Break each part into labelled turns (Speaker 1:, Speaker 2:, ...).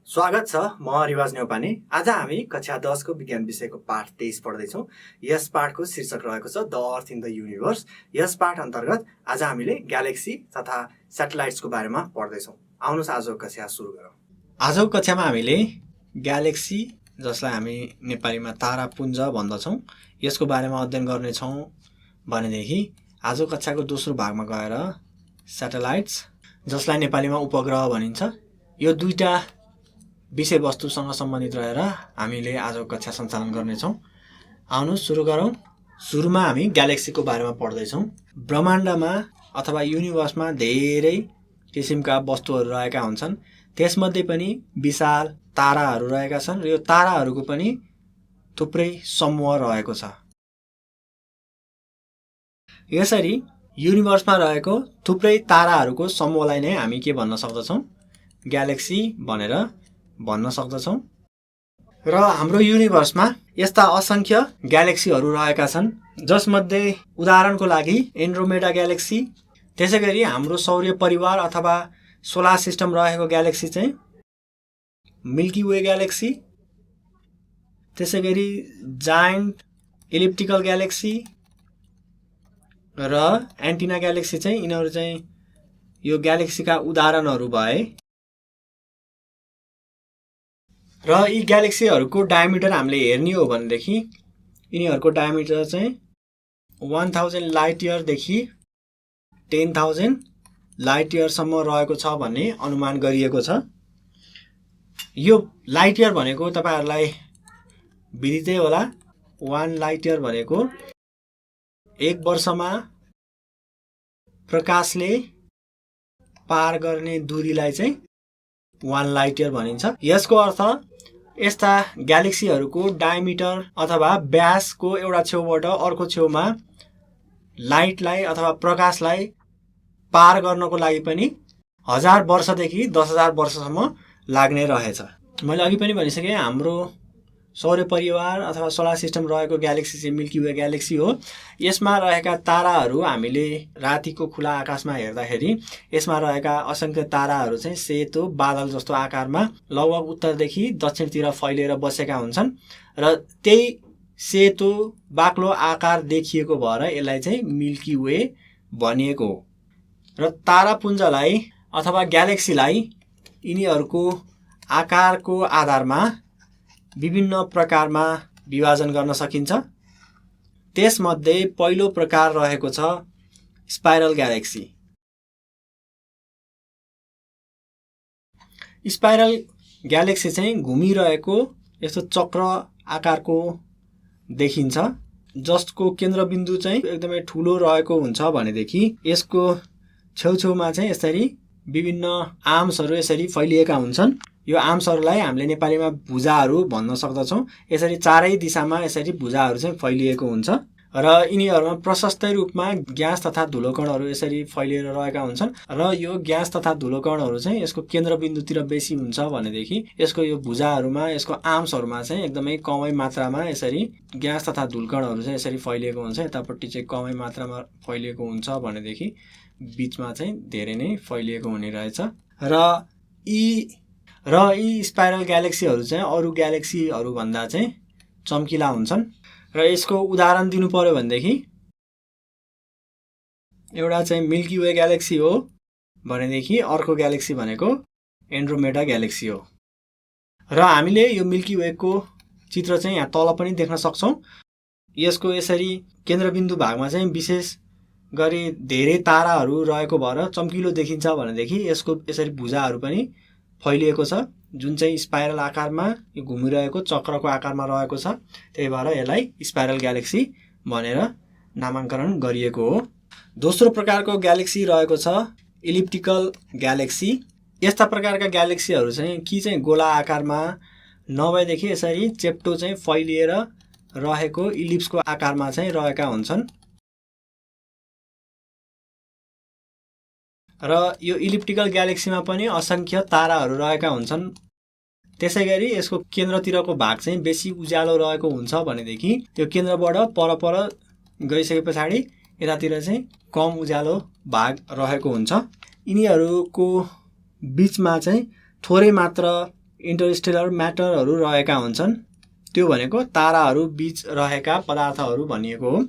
Speaker 1: स्वागत छ। म रिवाज नेउपाने। आज हामी कक्षा 10 को विज्ञान विषयको पाठ 23 पढ्दैछौँ। यस पाठको शीर्षक रहेको छ the earth in the universe. यस पाठ अन्तर्गत आज हामीले ग्यालेक्सी तथा स्याटेलाइट्सको बारेमा पढ्दैछौँ। आउनुहोस् आजको कक्षा सुरु गरौँ। आजको कक्षामा हामीले ग्यालेक्सी, जसलाई हामी नेपालीमा तारापुञ्ज भन्दछौँ, यसको बारेमा अध्ययन गर्नेछौँ भनेदेखि आजको कक्षाको दोस्रो भागमा गएर स्याटेलाइट्स, जसलाई नेपालीमा उपग्रह भनिन्छ, यो दुईटा विषयवस्तुसँग सम्बन्धित रहेर हामीले आजको कक्षा सञ्चालन गर्नेछौँ। आउनुहोस् सुरु गरौँ। सुरुमा हामी ग्यालेक्सीको बारेमा पढ्दैछौँ। ब्रह्माण्डमा अथवा युनिभर्समा धेरै किसिमका वस्तुहरू रहेका हुन्छन्। त्यसमध्ये पनि विशाल ताराहरू रहेका छन् र यो ताराहरूको पनि थुप्रै समूह रहेको छ। यसरी युनिभर्समा रहेको थुप्रै ताराहरूको समूहलाई नै हामी के भन्न सक्दछौँ? ग्यालेक्सी भनेर भन्न सक्दछौँ। र हाम्रो युनिभर्समा यस्ता असंख्य ग्यालेक्सीहरू रहेका छन्, जसमध्ये उदाहरणको लागि एन्ड्रोमेडा ग्यालेक्सी, त्यसैगरी हाम्रो सौर्य परिवार अथवा सोलर सिस्टम रहेको ग्यालेक्सी चाहिँ मिल्की वे ग्यालेक्सी, त्यसैगरी जायन्ट इलिप्टिकल ग्यालेक्सी र एन्टिना ग्यालेक्सी चाहिँ यिनीहरू चाहिँ यो ग्यालेक्सीका उदाहरणहरू भए। र यी ग्यालेक्सीहरूको डायमिटर हामीले हेर्ने हो भनेदेखि यिनीहरूको डायमिटर चाहिँ 1000 लाइट इयरदेखि 10,000 लाइट इयरसम्म रहेको छ भन्ने अनुमान गरिएको छ। यो लाइट इयर भनेको तपाईँहरूलाई विदितै होला। 1 लाइट इयर भनेको 1 वर्षमा प्रकाशले पार गर्ने दूरीलाई चाहिँ 1 लाइट इयर भनिन्छ। यसको अर्थ यस्ता ग्यालेक्सीहरूको डायमिटर अथवा व्यासको एउटा छेउबाट अर्को छेउमा लाइटलाई अथवा प्रकाशलाई पार गर्नको लागि पनि 1000 वर्षदेखि 10,000 वर्षसम्म लाग्ने रहेछ। मैले अघि पनि भनिसकेँ, हाम्रो सौर्य परिवार अथवा सोलर सिस्टम रहेको ग्यालेक्सी चाहिँ मिल्की वे ग्यालेक्सी हो। यसमा रहेका ताराहरू हामीले रातिको खुला आकाशमा हेर्दाखेरि यसमा रहेका असंख्य ताराहरू चाहिँ सेतो बादल जस्तो आकारमा लगभग उत्तरदेखि दक्षिणतिर फैलिएर बसेका हुन्छन् र त्यही सेतो बाक्लो आकार देखिएको भएर यसलाई चाहिँ मिल्की वे भनिएको हो। र तारापुञ्जलाई अथवा ग्यालेक्सीलाई यिनीहरूको आकारको आधारमा विभिन्न प्रकारमा विभाजन गर्न सकिन्छ। त्यसमध्ये पहिलो प्रकार रहेको छ स्पाइरल ग्यालेक्सी। स्पाइरल ग्यालेक्सी चाहिँ घुमिरहेको यस्तो चक्र आकारको देखिन्छ, जसको केन्द्रबिन्दु चाहिँ एकदमै ठुलो रहेको हुन्छ भनेदेखि यसको छेउछेउमा चाहिँ यसरी विभिन्न आर्म्सहरू यसरी फैलिएका हुन्छन्। यो आर्म्सहरूलाई हामीले नेपालीमा भुजाहरू भन्न सक्दछौँ। यसरी चारै दिशामा यसरी भुजाहरू चाहिँ फैलिएको हुन्छ र यिनीहरूमा प्रशस्तै रूपमा ग्यास तथा धुलोकणहरू यसरी फैलिएर रहेका हुन्छन्। र यो ग्यास तथा धुलोकणहरू चाहिँ यसको केन्द्रबिन्दुतिर बेसी हुन्छ भनेदेखि यसको यो भुजाहरूमा, यसको आर्म्सहरूमा चाहिँ एकदमै कमै मात्रामा यसरी ग्यास तथा धुलोकणहरू चाहिँ यसरी फैलिएको हुन्छ। यतापट्टि चाहिँ कमै मात्रामा फैलिएको हुन्छ भनेदेखि बिचमा चाहिँ धेरै नै फैलिएको हुने रहेछ। र यी स्पाइरल ग्यालेक्सीहरू चाहिँ अरू ग्यालेक्सीहरू भन्दा चाहिँ चम्किला हुन्छन्। र यसको उदाहरण दिनु पर्यो भनेदेखि एउटा चाहिँ मिल्की वे ग्यालेक्सी हो भनेदेखि अर्को ग्यालेक्सी भनेको एन्ड्रोमेडा ग्यालेक्सी हो। र हामीले यो मिल्की वेको चित्र चाहिँ यहाँ तल पनि देख्न सक्छौँ। यसको यसरी केन्द्रबिन्दु भागमा चाहिँ विशेष गरी धेरै ताराहरू रहेको भएर चम्किलो देखिन्छ भनेदेखि यसको यसरी भुजाहरू पनि फैलिएको छ, जुन चाहिँ स्पाइरल आकारमा यो घुमिरहेको चक्रको आकारमा रहेको छ। त्यही भएर यसलाई स्पाइरल ग्यालेक्सी भनेर नामाङ्करण गरिएको हो। दोस्रो प्रकारको ग्यालेक्सी रहेको छ इलिप्टिकल ग्यालेक्सी। यस्ता प्रकारका ग्यालेक्सीहरू चाहिँ कि चाहिँ गोला आकारमा नभएदेखि यसरी चेप्टो चाहिँ फैलिएर रहेको इलिप्सको आकारमा चाहिँ रहेका हुन्छन्। र यो इलिप्टिकल ग्यालेक्सीमा पनि असंख्य ताराहरू रहेका हुन्छन्। त्यसैगरी यसको केन्द्रतिरको भाग चाहिँ बेसी उज्यालो रहेको हुन्छ भनेदेखि त्यो केन्द्रबाट परपर गइसके पछाडि यतातिर चाहिँ कम उज्यालो भाग रहेको हुन्छ। यिनीहरूको बीचमा चाहिँ थोरै मात्र इन्टरस्टेलर म्याटरहरू रहेका हुन्छन्। त्यो भनेको ताराहरू बीच रहेका पदार्थहरू भनिएको हो।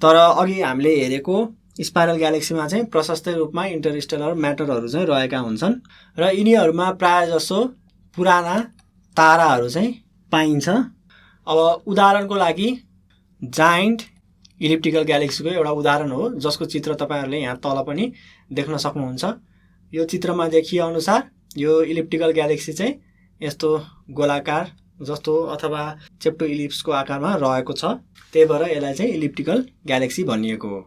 Speaker 1: तर अघि हामीले हेरेको स्पाइरल ग्यालेक्सीमा चाहिँ प्रशस्त रूपमा इन्टरस्टेलर म्याटरहरू चाहिँ रहेका हुन्छन् र यिनीहरूमा प्राय जसो पुराना ताराहरू चाहिँ पाइन्छ। अब उदाहरणको लागि जायन्ट इलिप्टिकल ग्यालेक्सीको एउटा उदाहरण हो, जसको चित्र तपाईहरुले यहाँ तल पनि देख्न सक्नुहुन्छ। यो चित्रमा देखिए अनुसार यो इलिप्टिकल ग्यालेक्सी चाहिँ यस्तो गोलाकार जस्तो अथवा चेप्टो इलिप्सको आकारमा रहेको छ, त्यही भएर यसलाई चाहिँ इलिप्टिकल ग्यालेक्सी भनिएको हो।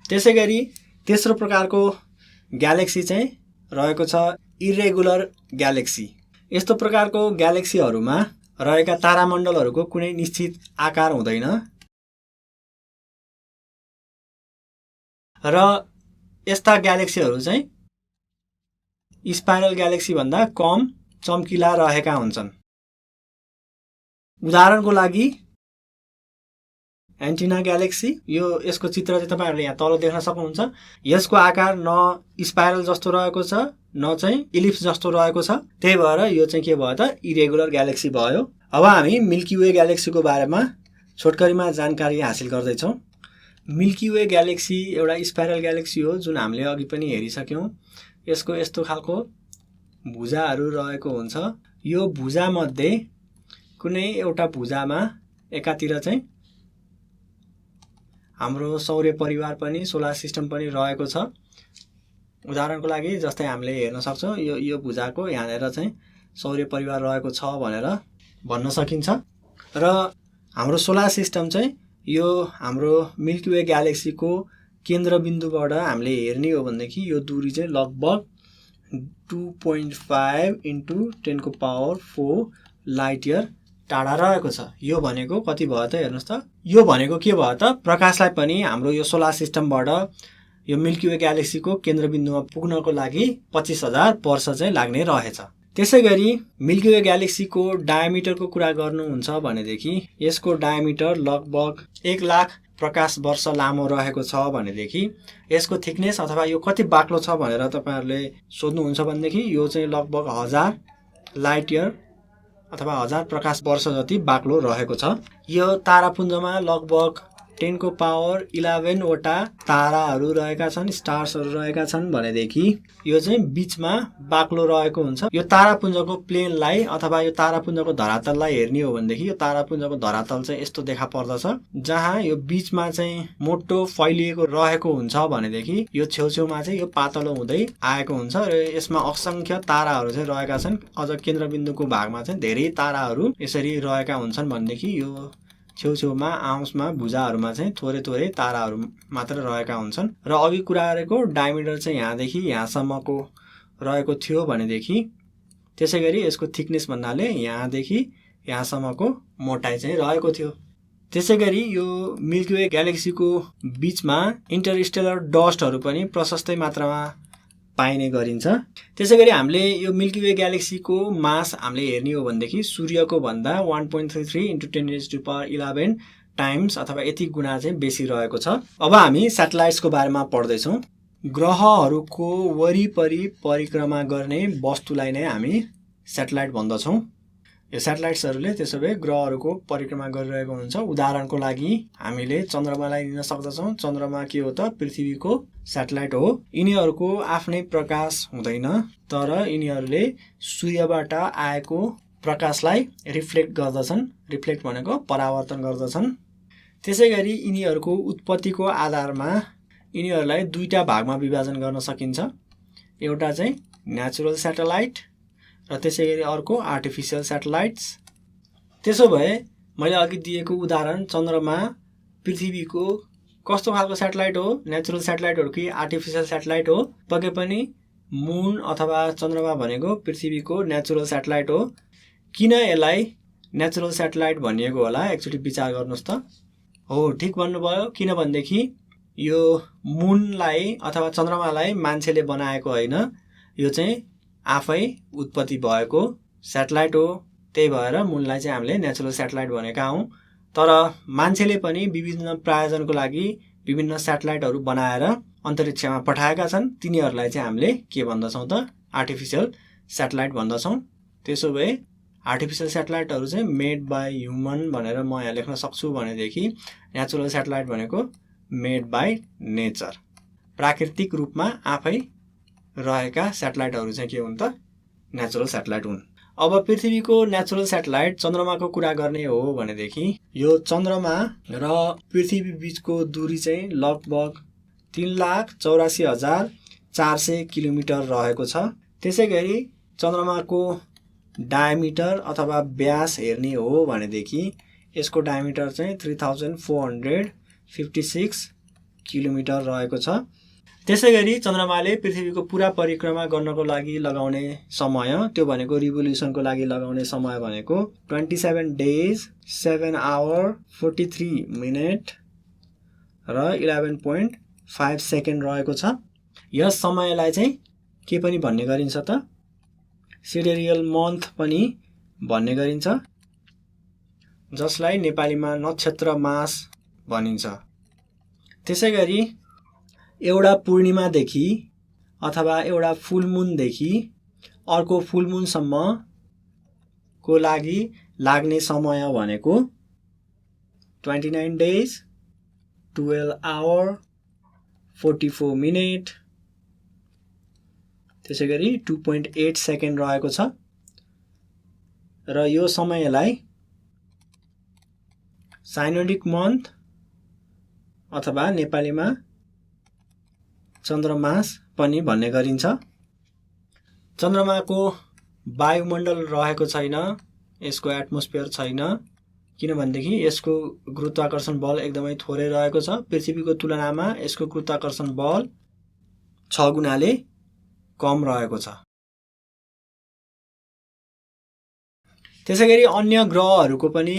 Speaker 1: त्यसैगरी तेस्रो प्रकारको ग्यालेक्सी चाहिँ रहेको छ इरेगुलर ग्यालेक्सी। यस्तो प्रकारको ग्यालेक्सीहरूमा रहेका तारामण्डलहरूको कुनै निश्चित आकार हुँदैन र यस्ता ग्यालेक्सीहरू चाहिँ स्पाइरल ग्यालेक्सी भन्दा कम चम्किला रहेका हुन्छन्। उदाहरणको लागि एन्टिना ग्यालेक्सी, यसको चित्र चाहिँ तपाईहरुले यहाँ तल देख्न सक्नुहुन्छ। यसको आकार न स्पाइरल जस्तो रहेको छ न चाहिँ इलिप्स जस्तो रहेको छ, त्यही भएर यो चाहिँ के भयो त इरेगुलर ग्यालेक्सी भयो। अब हामी मिल्की वे ग्यालेक्सीको बारेमा छोटकरीमा जानकारी हासिल गर्दैछौँ। मिल्की वे ग्यालेक्सी एउटा स्पाइरल ग्यालेक्सी हो जुन हामीले अघि पनि हेरिसक्यौँ। यसको यस्तो खालको भुजाहरू रहेको हुन्छ। यो भुजा मध्ये कुनै एउटा भुजामा एकातिर चाहिँ हाम्रो सौर्य परिवार पनि सोलर सिस्टम पनि रहेको छ। उदाहरणको लागि जस्तै हामीले हेर्न सक्छौँ यो भुजाको यहाँनिर चाहिँ सौर्य परिवार रहेको छ भनेर भन्न सकिन्छ। र हाम्रो सोलर सिस्टम चाहिँ यो हाम्रो मिल्की वे ग्यालेक्सीको केन्द्रबिन्दुबाट हामीले हेर्ने हो भनेदेखि यो दूरी चाहिँ लगभग 2.5 × 10⁴ लाइट इयर टाढा रहेको छ। यो भनेको कति भयो त हेर्नुस् त, यो भनेको के भयो त प्रकाशलाई पनि हाम्रो यो सोलर सिस्टमबाट यो मिल्की वे ग्यालेक्सीको केन्द्रबिन्दुमा पुग्नको लागि 25,000 वर्ष चाहिँ लाग्ने रहेछ। त्यसैगरी मिल्की वे ग्यालेक्सीको डायमिटरको कुरा गर्नुहुन्छ भनेदेखि यसको डायमिटर लगभग 1 लाख प्रकाश वर्ष लामो रहेको छ भनेदेखि यसको थिकनेस अथवा यो कति बाक्लो छ भनेर तपाईहरुले सोध्नुहुन्छ भनेदेखि यो चाहिँ लगभग 1000 लाइट इयर अथवा 1000 प्रकाश वर्ष जति बाक्लो रहेको छ। यो तारापुञ्जमा लगभग 10⁻11 वटा ताराहरू रहेका छन्, स्टार्सहरू रहेका छन् भनेदेखि यो चाहिँ बीचमा बाक्लो रहेको हुन्छ। यो तारापुञ्जको प्लेनलाई अथवा यो तारापुञ्जको धरातललाई हेर्ने हो भनेदेखि यो तारापुञ्जको धरातल चाहिँ यस्तो देखा पर्दछ, जहाँ यो बीचमा चाहिँ मोटो फैलिएको रहेको हुन्छ भनेदेखि यो छेउछेउमा चाहिँ यो पातलो हुँदै आएको हुन्छ र यसमा असंख्य ताराहरू चाहिँ रहेका छन्। अझ केन्द्रबिन्दुको भागमा चाहिँ धेरै ताराहरू यसरी रहेका हुन्छन् भनेदेखि यो छेउछेउमा आउन्समा भुजाहरूमा चाहिँ थोरै थोरै ताराहरू मात्र रहेका हुन्छन्। र अघि कुरा गरेको डायमिटर चाहिँ यहाँदेखि यहाँसम्मको रहेको थियो भनेदेखि त्यसैगरी यसको थिकनेस भन्नाले यहाँदेखि यहाँसम्मको मोटाइ चाहिँ रहेको थियो। त्यसैगरी यो मिल्की वे ग्यालेक्सीको बीचमा इन्टरस्टेलर डस्टहरू पनि प्रशस्तै मात्रामा पाइने गरिन्छ। त्यसैगरी हामीले यो मिल्की वे ग्यालेक्सीको मास हामीले हेर्ने हो भनेदेखि सूर्यको भन्दा 1.33 × 10⁻11 टाइम्स अथवा यति गुणा चाहिँ बेसी रहेको छ। अब हामी स्याटेलाइट्सको बारेमा पढ्दैछौँ। ग्रहहरूको वरिपरि परिक्रमा गर्ने वस्तुलाई नै हामी स्याटेलाइट भन्दछौँ। यो स्याटेलाइट्सहरूले त्यसो भए ग्रहहरूको परिक्रमा गरिरहेको हुन्छ। उदाहरणको लागि हामीले चन्द्रमालाई लिन सक्दछौँ। चन्द्रमा के हो त पृथ्वीको स्याटेलाइट हो। यिनीहरूको आफ्नै प्रकाश हुँदैन, तर यिनीहरूले सूर्यबाट आएको प्रकाशलाई रिफ्लेक्ट गर्दछन्। रिफ्लेक्ट भनेको परावर्तन गर्दछन्। त्यसैगरी यिनीहरूको उत्पत्तिको आधारमा यिनीहरूलाई दुईटा भागमा विभाजन गर्न सकिन्छ। एउटा चाहिँ नेचुरल स्याटेलाइट र त्यसैगरी अर्को आर्टिफिसियल स्याटेलाइट्स। त्यसो भए मैले अघि दिएको उदाहरण चन्द्रमा पृथ्वीको कस्तो खालको स्याटेलाइट हो, नेचुरल स्याटेलाइट हो कि आर्टिफिसियल स्याटेलाइट हो? पक्कै पनि मुन अथवा चन्द्रमा भनेको पृथ्वीको नेचुरल स्याटेलाइट हो। किन यसलाई नेचुरल स्याटेलाइट भनिएको होला एकचोटि विचार गर्नुहोस् त। हो, ठिक भन्नुभयो। किनभनेदेखि यो मुनलाई अथवा चन्द्रमालाई मान्छेले बनाएको होइन, यो चाहिँ आफै उत्पत्ति भएको स्याटेलाइट हो। त्यही भएर मुनलाई चाहिँ हामीले नेचुरल स्याटेलाइट भनेका हौँ। तर मान्छेले पनि विभिन्न प्रयोजनको लागि विभिन्न स्याटेलाइटहरू बनाएर अन्तरिक्षमा पठाएका छन्। तिनीहरूलाई चाहिँ हामीले के भन्दछौँ त आर्टिफिसियल स्याटेलाइट भन्दछौँ। त्यसो भए आर्टिफिसियल स्याटेलाइटहरू चाहिँ मेड बाई ह्युमन भनेर म यहाँ लेख्न सक्छु भनेदेखि नेचुरल स्याटेलाइट भनेको मेड बाई नेचर, प्राकृतिक रूपमा आफै रहेका स्याटेलाइटहरू चाहिँ के हुन् त नेचुरल स्याटेलाइट हुन्। अब पृथ्वीको नेचुरल स्याटेलाइट चन्द्रमाको कुरा गर्ने हो भनेदेखि यो चन्द्रमा र पृथ्वी बीचको दूरी चाहिँ लगभग 3,84,400 किलोमिटर रहेको छ। त्यसै गरी चन्द्रमाको डायमिटर अथवा व्यास हेर्ने हो भनेदेखि यसको डायमिटर चाहिँ 3,456 किलोमिटर रहेको छ। त्यसै गरी चन्द्रमाले पृथ्वीको पुरा परिक्रमा गर्नको लागि लगाउने समय, त्यो भनेको रिभोल्युसनको लागि लगाउने समय भनेको 27 days 7 hours 43 minutes र 11.5 सेकेन्ड रहेको छ। यस समयलाई चाहिँ के पनि भन्ने गरिन्छ त सिडेरियल मन्थ पनि भन्ने गरिन्छ, जसलाई नेपालीमा नक्षत्र मास भनिन्छ। त्यसै गरी एउटा पूर्णिमादेखि अथवा एउटा फुलमुनदेखि अर्को फुलमुनसम्मको लागि लाग्ने समय भनेको 29 days 12 hours 44 minutes, त्यसै गरी 2.8 सेकेन्ड रहेको छ। र यो समयलाई साइनोडिक मन्थ अथवा नेपालीमा चन्द्रमास पनि भन्ने गरिन्छ। चन्द्रमाको वायुमण्डल रहेको छैन, यसको एटमोस्फियर छैन, किनभनेदेखि यसको गुरुत्वाकर्षण बल एकदमै थोरै रहेको छ। पृथ्वीको तुलनामा यसको गुरुत्वाकर्षण बल 6 गुणाले कम रहेको छ। त्यसै गरी अन्य ग्रहहरूको पनि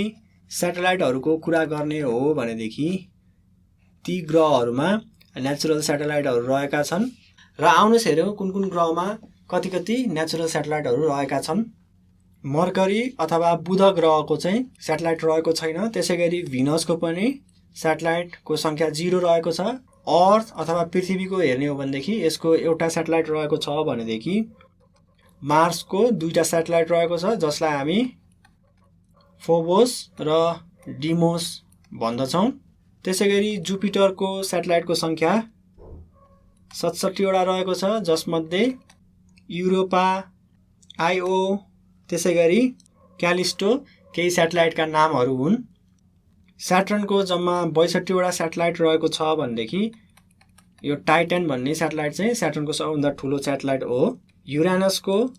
Speaker 1: स्याटेलाइटहरूको कुरा गर्ने हो भनेदेखि ती ग्रहहरूमा नेचुरल स्याटेलाइटहरू रहेका छन्। र आउनुहोस् हेरौँ कुन कुन ग्रहमा कति कति नेचुरल स्याटेलाइटहरू रहेका छन्। मर्करी अथवा बुध ग्रहको चाहिँ स्याटेलाइट रहेको छैन। त्यसै गरी भिनसको पनि स्याटेलाइटको सङ्ख्या 0 रहेको छ। अर्थ अथवा पृथ्वीको हेर्ने हो भनेदेखि यसको एउटा स्याटेलाइट रहेको छ भनेदेखि मार्सको 2टा स्याटेलाइट रहेको छ, जसलाई हामी फोबोस र डिमोस भन्दछौँ। त्यसै गरी जुपिटरको स्याटेलाइटको सङ्ख्या 67 वटा रहेको छ, जसमध्ये युरोपा, आइओ, त्यसै गरी क्यालिस्टो केही स्याटेलाइटका नामहरू हुन्। स्याटर्नको जम्मा 62 वटा स्याटेलाइट रहेको छ भनेदेखि यो टाइटन भन्ने स्याटेलाइट चाहिँ स्याटर्नको सबभन्दा ठुलो स्याटेलाइट हो। युरानसको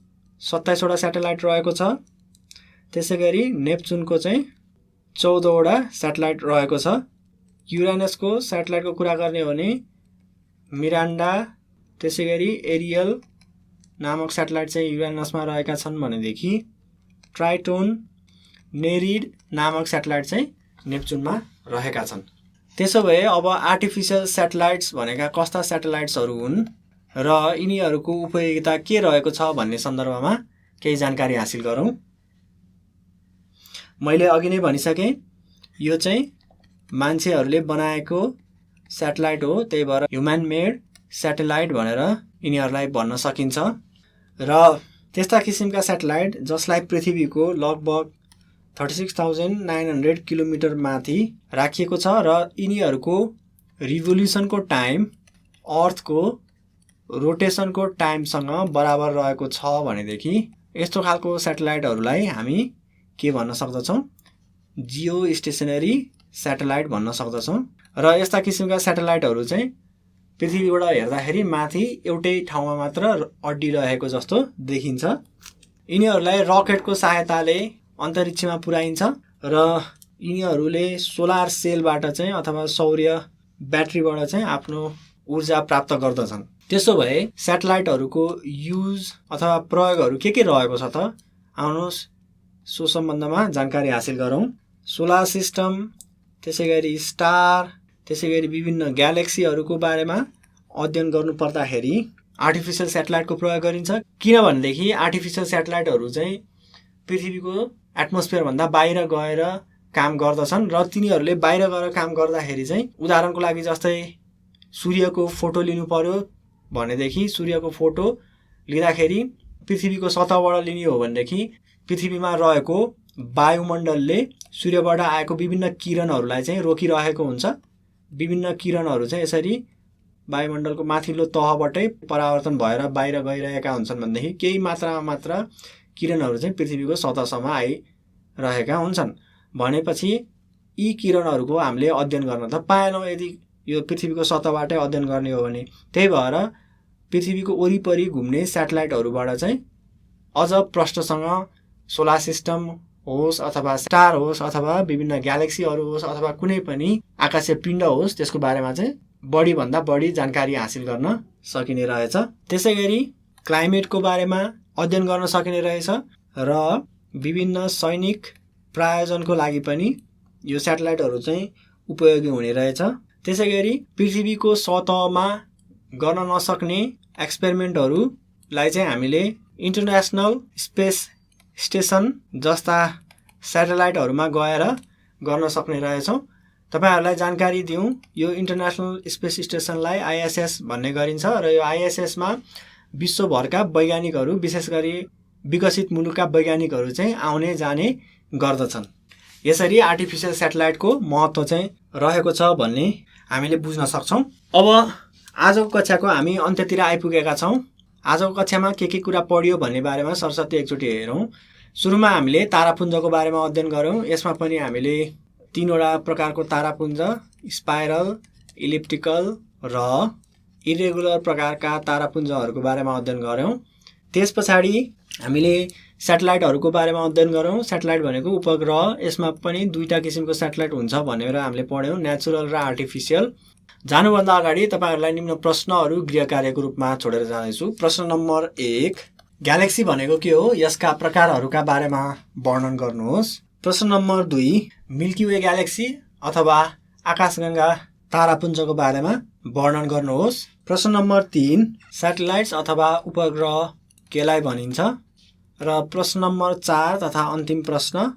Speaker 1: 27 वटा स्याटेलाइट रहेको छ। त्यसै गरी नेप्चुनको चाहिँ 14 वटा स्याटेलाइट रहेको छ। युरानसको स्याटेलाइटको कुरा गर्ने हो भने मिरान्डा, त्यसै गरी एरियल नामक स्याटेलाइट चाहिँ युरानसमा रहेका छन् भनेदेखि ट्राइटोन, नेरिड नामक स्याटेलाइट चाहिँ नेप्चुनमा रहेका छन्। त्यसो भए अब आर्टिफिसियल स्याटेलाइट्स भनेका कस्ता स्याटेलाइट्सहरू हुन् र यिनीहरूको उपयोगिता के रहेको छ भन्ने सन्दर्भमा केही जानकारी हासिल गरौँ। मैले अघि नै भनिसकेँ, यो चाहिँ मान्छेहरूले बनाएको स्याटेलाइट हो, त्यही भएर ह्युमन मेड स्याटेलाइट भनेर यिनीहरूलाई भन्न सकिन्छ। र त्यस्ता किसिमका स्याटेलाइट जसलाई पृथ्वीको लगभग 36,900 किलोमिटर माथि राखिएको छ र यिनीहरूको रिभोल्युसनको टाइम अर्थको रोटेसनको टाइमसँग बराबर रहेको छ भनेदेखि यस्तो खालको स्याटेलाइटहरूलाई हामी के भन्न सक्दछौँ? जियो स्टेसनरी स्याटेलाइट भन्न सक्दछौँ। र यस्ता किसिमका स्याटेलाइटहरू चाहिँ पृथ्वीबाट हेर्दाखेरि माथि एउटै ठाउँमा मात्र अड्डिरहेको जस्तो देखिन्छ। यिनीहरूलाई रकेटको सहायताले अन्तरिक्षमा पुर्याइन्छ र यिनीहरूले सोलर सेलबाट चाहिँ अथवा सौर्य ब्याट्रीबाट चाहिँ आफ्नो ऊर्जा प्राप्त गर्दछन्। त्यसो भए स्याटेलाइटहरूको युज अथवा प्रयोगहरू के रहेको छ त? आउनुहोस् सो सम्बन्धमा जानकारी हासिल गरौँ। सोलर सिस्टम, त्यसै गरी स्टार, त्यसै गरी विभिन्न ग्यालेक्सीहरूको बारेमा अध्ययन गर्नु पर्दाखेरि आर्टिफिसियल स्याटेलाइटको प्रयोग गरिन्छ। किनभनेदेखि आर्टिफिसियल स्याटेलाइटहरू चाहिँ पृथ्वीको एटमोस्फियरभन्दा बाहिर गएर काम गर्दछन् र तिनीहरूले बाहिर गएर काम गर्दाखेरि चाहिँ उदाहरणको लागि जस्तै सूर्यको फोटो लिनु पर्यो भनेदेखि सूर्यको फोटो लिँदाखेरि पृथ्वीको सतहबाट लिने हो भनेदेखि पृथ्वीमा रहेको वायुमण्डलले सूर्यबाट आएको विभिन्न किरणहरूलाई चाहिँ रोकिरहेको हुन्छ। विभिन्न किरणहरू चाहिँ यसरी वायुमण्डलको माथिल्लो तहबाटै परावर्तन भएर बाहिर गइरहेका हुन्छन् भनेदेखि केही मात्रामा मात्र किरणहरू चाहिँ पृथ्वीको सतहसम्म आइरहेका हुन्छन्। भनेपछि यी किरणहरूको हामीले अध्ययन गर्न त पाएनौँ यदि यो पृथ्वीको सतहबाटै अध्ययन गर्ने हो भने। त्यही भएर पृथ्वीको वरिपरि घुम्ने स्याटेलाइटहरूबाट चाहिँ अझ प्रष्टसँग सोलर सिस्टम होस् अथवा स्टार होस् अथवा विभिन्न ग्यालेक्सीहरू होस् अथवा कुनै पनि आकाशीय पिण्ड होस् त्यसको बारेमा चाहिँ बढीभन्दा बढी जानकारी हासिल गर्न सकिने रहेछ। त्यसै गरी क्लाइमेटको बारेमा अध्ययन गर्न सकिने रहेछ र विभिन्न सैनिक प्रायोजनको लागि पनि यो स्याटेलाइटहरू चाहिँ उपयोगी हुने रहेछ। त्यसै गरी पृथ्वीको सतहमा गर्न नसक्ने एक्सपेरिमेन्टहरूलाई चाहिँ हामीले इन्टरनेसनल स्पेस स्टेसन जस्ता स्याटेलाइटहरूमा गएर गर्न सक्ने रहेछौँ। तपाईहरुलाई जानकारी दिउँ, यो इन्टरनेसनल स्पेस स्टेसनलाई आइएसएस भन्ने गरिन्छ र यो आइएसएसमा विश्वभरका वैज्ञानिकहरू विशेष गरी विकसित मुलुकका वैज्ञानिकहरू चाहिँ आउने जाने गर्दछन्। यसरी आर्टिफिसियल स्याटेलाइटको महत्त्व चाहिँ रहेको छ भन्ने हामीले बुझ्न सक्छौँ। अब आजको कक्षाको हामी अन्त्यतिर आइपुगेका छौँ। आजको कक्षामा के कुरा पढियो भन्ने बारेमा सरसर्ती एकचोटि हेरौँ। सुरुमा हामीले तारापुञ्जको बारेमा अध्ययन गऱ्यौँ। यसमा पनि हामीले 3 वटा प्रकारको तारापुञ्ज, स्पाइरल, इलिप्टिकल र इरेगुलर प्रकारका तारापुञ्जहरूको बारेमा अध्ययन गऱ्यौँ। त्यस पछाडि हामीले स्याटेलाइटहरूको बारेमा अध्ययन गऱ्यौँ। स्याटेलाइट भनेको उपग्रह, यसमा पनि 2टा किसिमको स्याटेलाइट हुन्छ भनेर हामीले पढ्यौँ, नेचुरल र आर्टिफिसियल। जानुभन्दा अगाडि तपाईहरुलाई निम्न प्रश्नहरू गृह कार्यको रूपमा छोडेर जाँदैछु। प्रश्न नम्बर 1, ग्यालेक्सी भनेको के हो? यसका प्रकारहरूका बारेमा वर्णन गर्नुहोस्। प्रश्न नम्बर 2, मिल्की वे ग्यालेक्सी अथवा आकाशगंगा तारापुञ्जको बारेमा वर्णन गर्नुहोस्। प्रश्न नम्बर 3, स्याटेलाइट्स अथवा उपग्रह केलाई भनिन्छ? र प्रश्न नम्बर 4 तथा अन्तिम प्रश्न,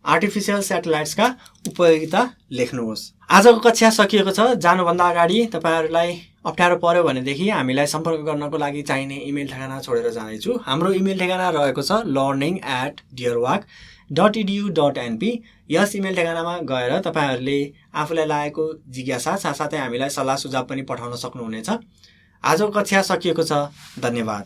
Speaker 1: आर्टिफिसियल स्याटेलाइट्सका उपयोगिता लेख्नुहोस्। आजको कक्षा सकिएको छ। जानुभन्दा अगाडि तपाईहरुलाई अप्ठ्यारो पर्यो भनेदेखि हामीलाई सम्पर्क गर्नको लागि चाहिने इमेल ठेगाना छोडेर जाँदैछु। हाम्रो इमेल ठेगाना रहेको छ learning@dearwalk.edu.np। यस इमेल ठेगानामा गएर तपाईहरुले आफूलाई लागेको जिज्ञासा साथसाथै हामीलाई सल्लाह सुझाव पनि पठाउन सक्नुहुनेछ। आजको कक्षा सकिएको छ। धन्यवाद।